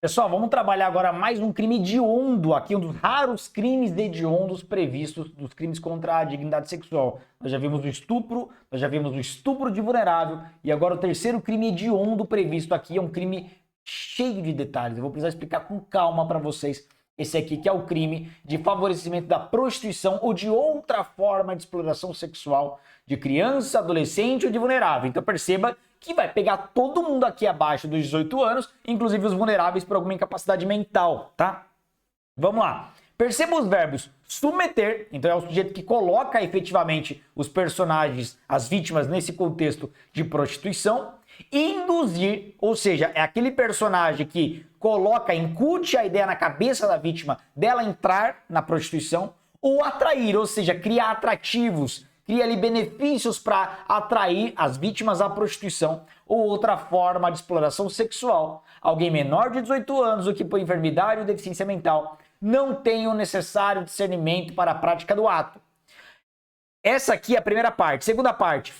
Pessoal, vamos trabalhar agora mais um crime hediondo aqui, um dos raros crimes hediondos previstos dos crimes contra a dignidade sexual. Nós já vimos o estupro, nós já vimos o estupro de vulnerável e agora o terceiro crime hediondo previsto aqui é um crime cheio de detalhes. Eu vou precisar explicar com calma para vocês esse aqui, que é o crime de favorecimento da prostituição ou de outra forma de exploração sexual de criança, adolescente ou de vulnerável. Então perceba que vai pegar todo mundo aqui abaixo dos 18 anos, inclusive os vulneráveis por alguma incapacidade mental, tá? Vamos lá. Perceba os verbos submeter, então é o sujeito que coloca efetivamente os personagens, as vítimas, nesse contexto de prostituição. E induzir, ou seja, é aquele personagem que coloca, incute a ideia na cabeça da vítima dela entrar na prostituição. Ou atrair, ou seja, criar atrativos, cria ali benefícios para atrair as vítimas à prostituição ou outra forma de exploração sexual. Alguém menor de 18 anos ou que por enfermidade ou deficiência mental não tem o necessário discernimento para a prática do ato. Essa aqui é a primeira parte. Segunda parte,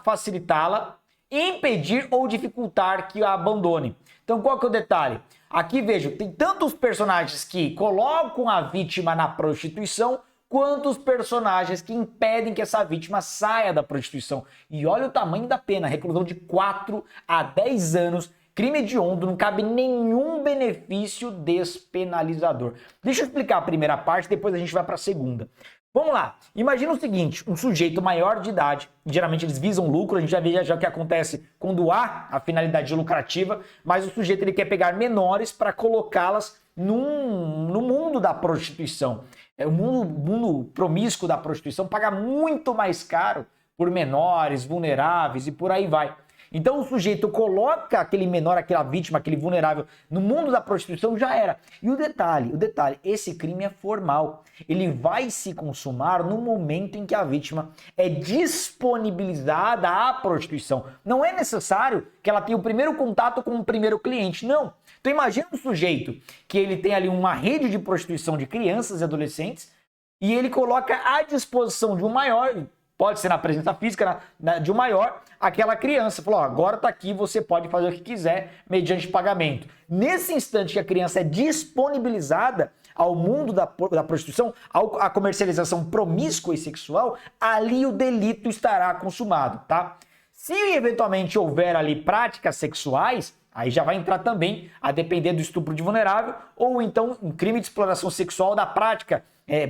facilitá-la, impedir ou dificultar que a abandone. Então qual que é o detalhe? Aqui vejo, tem tantos personagens que colocam a vítima na prostituição, quanto os personagens que impedem que essa vítima saia da prostituição. E olha o tamanho da pena, reclusão de 4 a 10 anos, crime hediondo, não cabe nenhum benefício despenalizador. Deixa eu explicar a primeira parte, depois a gente vai para a segunda. Vamos lá, imagina o seguinte, um sujeito maior de idade, geralmente eles visam lucro, a gente já vê já o que acontece quando há a finalidade lucrativa, mas o sujeito ele quer pegar menores para colocá-las no mundo da prostituição. O mundo promíscuo da prostituição paga muito mais caro por menores, vulneráveis e por aí vai. Então o sujeito coloca aquele menor, aquela vítima, aquele vulnerável no mundo da prostituição, já era. E o detalhe, esse crime é formal. Ele vai se consumar no momento em que a vítima é disponibilizada à prostituição. Não é necessário que ela tenha o primeiro contato com o primeiro cliente, não. Então imagina um sujeito que ele tem ali uma rede de prostituição de crianças e adolescentes e ele coloca à disposição de um maior, pode ser na presença física de um maior, aquela criança. Falou, agora tá aqui, você pode fazer o que quiser mediante pagamento. Nesse instante que a criança é disponibilizada ao mundo da prostituição, à comercialização promíscua e sexual, ali o delito estará consumado, tá? Se eventualmente houver ali práticas sexuais, aí já vai entrar também a depender do estupro de vulnerável ou então um crime de exploração sexual da prática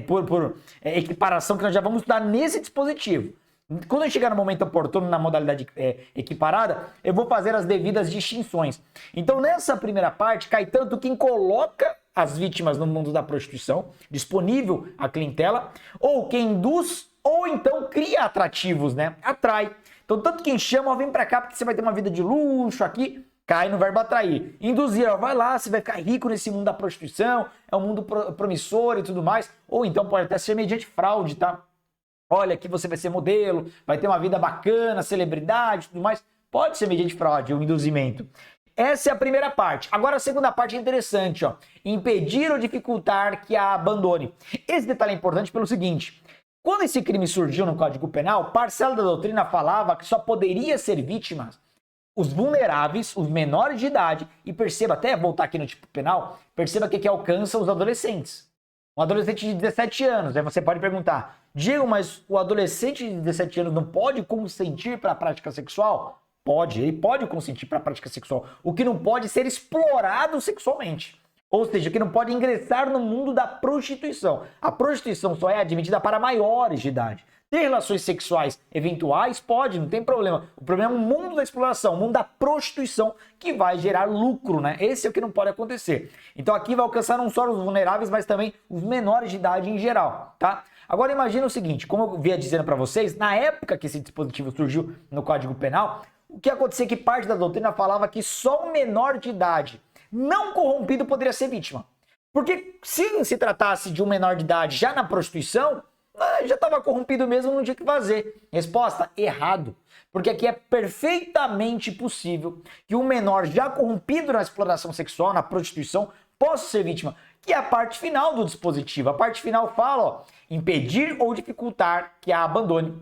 por equiparação, que nós já vamos estudar nesse dispositivo. Quando eu chegar no momento oportuno na modalidade equiparada, eu vou fazer as devidas distinções. Então nessa primeira parte cai tanto quem coloca as vítimas no mundo da prostituição, disponível à clientela, ou quem induz ou então cria atrativos, né? Atrai. Então tanto quem chama, ó, vem pra cá porque você vai ter uma vida de luxo aqui, cai no verbo atrair. Induzir, ó, vai lá, você vai ficar rico nesse mundo da prostituição, é um mundo promissor e tudo mais. Ou então pode até ser mediante fraude, tá? Olha, aqui você vai ser modelo, vai ter uma vida bacana, celebridade e tudo mais. Pode ser mediante fraude, o induzimento. Essa é a primeira parte. Agora a segunda parte é interessante, ó. Impedir ou dificultar que a abandone. Esse detalhe é importante pelo seguinte. Quando esse crime surgiu no Código Penal, parcela da doutrina falava que só poderia ser vítimas os vulneráveis, os menores de idade, e perceba, até voltar aqui no tipo penal, perceba que alcança os adolescentes. Um adolescente de 17 anos, aí você pode perguntar, Diego, mas o adolescente de 17 anos não pode consentir para a prática sexual? Pode, ele pode consentir para a prática sexual. O que não pode é ser explorado sexualmente. Ou seja, que não pode ingressar no mundo da prostituição. A prostituição só é admitida para maiores de idade. Ter relações sexuais eventuais pode, não tem problema. O problema é o mundo da exploração, o mundo da prostituição, que vai gerar lucro, né? Esse é o que não pode acontecer. Então aqui vai alcançar não só os vulneráveis, mas também os menores de idade em geral, tá? Agora imagina o seguinte, como eu vinha dizendo para vocês, na época que esse dispositivo surgiu no Código Penal, o que acontecia é que parte da doutrina falava que só um menor de idade não corrompido poderia ser vítima. Porque se tratasse de um menor de idade já na prostituição, já estava corrompido mesmo, não tinha o que fazer. Resposta, errado. Porque aqui é perfeitamente possível que um menor já corrompido na exploração sexual, na prostituição, possa ser vítima. Que é a parte final do dispositivo. A parte final fala, ó, impedir ou dificultar que a abandone.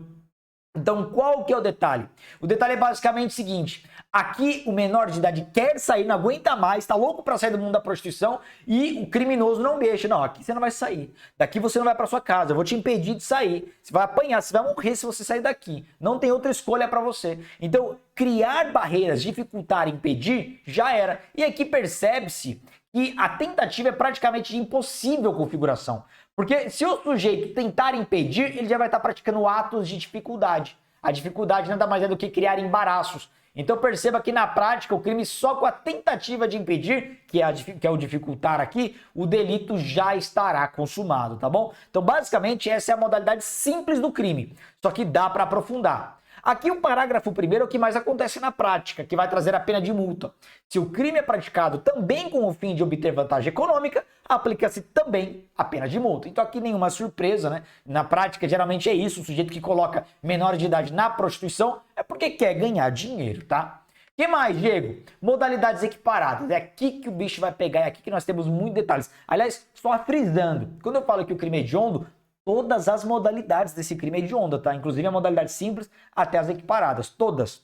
Então, qual que é o detalhe? O detalhe é basicamente o seguinte: aqui o menor de idade quer sair, não aguenta mais, tá louco para sair do mundo da prostituição e o criminoso não deixa. Não, aqui você não vai sair. Daqui você não vai para sua casa, eu vou te impedir de sair. Você vai apanhar, você vai morrer se você sair daqui. Não tem outra escolha para você. Então, criar barreiras, dificultar, impedir, já era. E aqui percebe-se que a tentativa é praticamente de impossível configuração. Porque se o sujeito tentar impedir, ele já vai estar praticando atos de dificuldade. A dificuldade nada mais é do que criar embaraços. Então perceba que na prática o crime só com a tentativa de impedir, que é o dificultar aqui, o delito já estará consumado, tá bom? Então basicamente essa é a modalidade simples do crime, só que dá para aprofundar. Aqui o parágrafo 1º é o que mais acontece na prática, que vai trazer a pena de multa. Se o crime é praticado também com o fim de obter vantagem econômica, aplica-se também a pena de multa. Então aqui nenhuma surpresa, né? Na prática geralmente é isso, o sujeito que coloca menores de idade na prostituição é porque quer ganhar dinheiro, tá? O que mais, Diego? Modalidades equiparadas. É aqui que o bicho vai pegar, é aqui que nós temos muitos detalhes. Aliás, só frisando, quando eu falo que o crime é hediondo, todas as modalidades desse crime é hedionda, tá? Inclusive a modalidade simples até as equiparadas. Todas.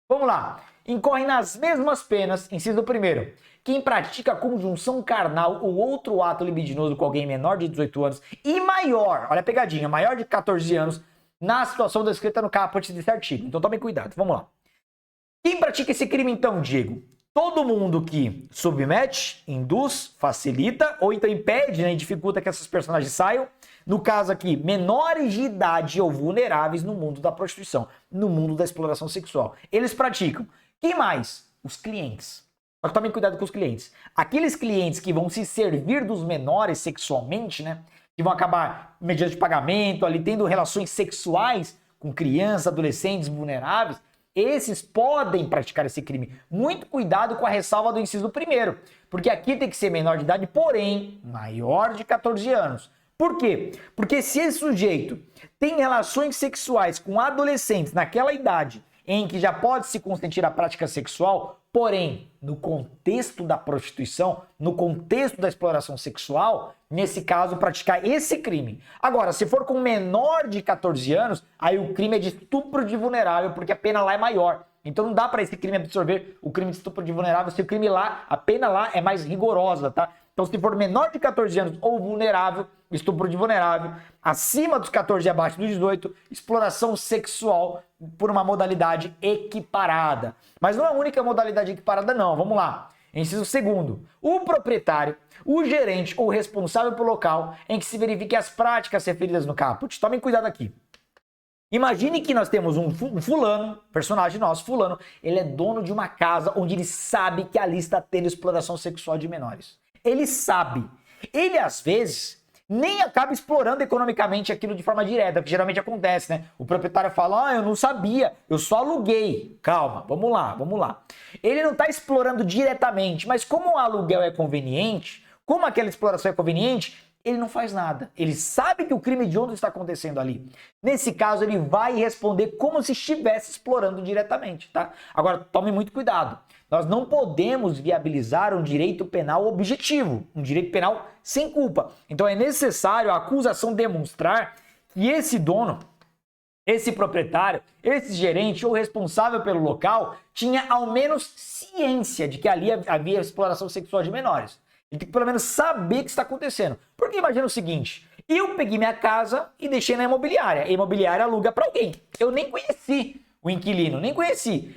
Vamos lá. Incorre nas mesmas penas, inciso 1º, quem pratica conjunção carnal ou outro ato libidinoso com alguém menor de 18 anos e maior, olha a pegadinha, maior de 14 anos, na situação descrita no caput desse artigo. Então tomem cuidado, vamos lá. Quem pratica esse crime então, Diego? Todo mundo que submete, induz, facilita ou então impede, né, e dificulta que essas personagens saiam. No caso aqui, menores de idade ou vulneráveis no mundo da prostituição, no mundo da exploração sexual. Eles praticam. Quem mais? Os clientes. Só que tomem cuidado com os clientes. Aqueles clientes que vão se servir dos menores sexualmente, né? Que vão acabar, mediante pagamento, ali tendo relações sexuais com crianças, adolescentes vulneráveis, esses podem praticar esse crime. Muito cuidado com a ressalva do inciso 1º, porque aqui tem que ser menor de idade, porém maior de 14 anos. Por quê? Porque se esse sujeito tem relações sexuais com adolescentes naquela idade em que já pode se consentir a prática sexual, porém, no contexto da prostituição, no contexto da exploração sexual, nesse caso, praticar esse crime. Agora, se for com menor de 14 anos, aí o crime é de estupro de vulnerável, porque a pena lá é maior. Então não dá para esse crime absorver o crime de estupro de vulnerável, se o crime lá, a pena lá é mais rigorosa, tá? Então se for menor de 14 anos ou vulnerável, estupro de vulnerável, acima dos 14 e abaixo dos 18, exploração sexual por uma modalidade equiparada. Mas não é a única modalidade equiparada não, vamos lá. Inciso 2º, o proprietário, o gerente ou responsável pelo local em que se verifiquem as práticas referidas no caput. Tomem cuidado aqui. Imagine que nós temos um fulano, personagem nosso, fulano, ele é dono de uma casa onde ele sabe que ali está tendo exploração sexual de menores. Ele sabe. Ele, às vezes, nem acaba explorando economicamente aquilo de forma direta, que geralmente acontece, né? O proprietário fala, eu não sabia, eu só aluguei. Calma, vamos lá. Ele não está explorando diretamente, mas como o aluguel é conveniente, como aquela exploração é conveniente, ele não faz nada. Ele sabe que o crime hediondo está acontecendo ali. Nesse caso, ele vai responder como se estivesse explorando diretamente, tá? Agora, tome muito cuidado. Nós não podemos viabilizar um direito penal objetivo, um direito penal sem culpa. Então é necessário a acusação demonstrar que esse dono, esse proprietário, esse gerente ou responsável pelo local tinha ao menos ciência de que ali havia exploração sexual de menores. Ele tem que pelo menos saber o que está acontecendo. Porque imagina o seguinte, eu peguei minha casa e deixei na imobiliária. A imobiliária aluga para alguém. Eu nem conheci o inquilino, nem conheci.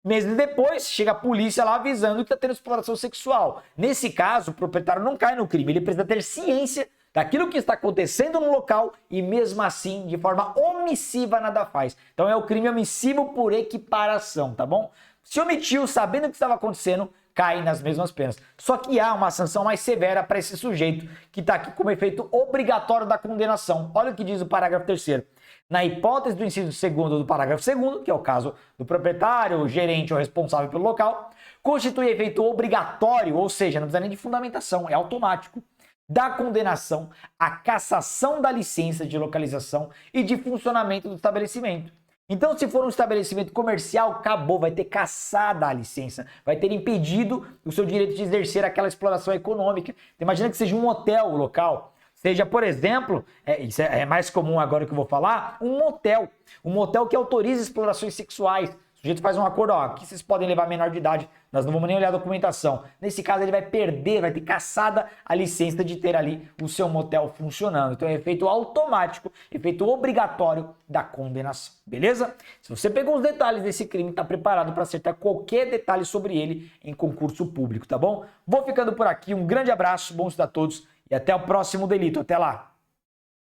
Meses depois, chega a polícia lá avisando que está tendo exploração sexual. Nesse caso, o proprietário não cai no crime, ele precisa ter ciência daquilo que está acontecendo no local e mesmo assim, de forma omissiva, nada faz. Então é o crime omissivo por equiparação, tá bom? Se omitiu sabendo o que estava acontecendo, cai nas mesmas penas. Só que há uma sanção mais severa para esse sujeito que está aqui como efeito obrigatório da condenação. Olha o que diz o parágrafo 3º. Na hipótese do inciso 2º do parágrafo 2º, que é o caso do proprietário, gerente ou responsável pelo local, constitui efeito obrigatório, ou seja, não precisa nem de fundamentação, é automático, da condenação à cassação da licença de localização e de funcionamento do estabelecimento. Então, se for um estabelecimento comercial, acabou, vai ter cassada a licença, vai ter impedido o seu direito de exercer aquela exploração econômica. Imagina que seja um hotel local. Seja, por exemplo, isso é mais comum agora que eu vou falar, um motel. Um motel que autoriza explorações sexuais. O sujeito faz um acordo, ó, aqui vocês podem levar menor de idade, nós não vamos nem olhar a documentação. Nesse caso, ele vai perder, vai ter caçada a licença de ter ali o seu motel funcionando. Então é efeito automático, efeito obrigatório da condenação, beleza? Se você pegou os detalhes desse crime, está preparado para acertar qualquer detalhe sobre ele em concurso público, tá bom? Vou ficando por aqui, um grande abraço, bom estudo a todos e até o próximo delito. Até lá!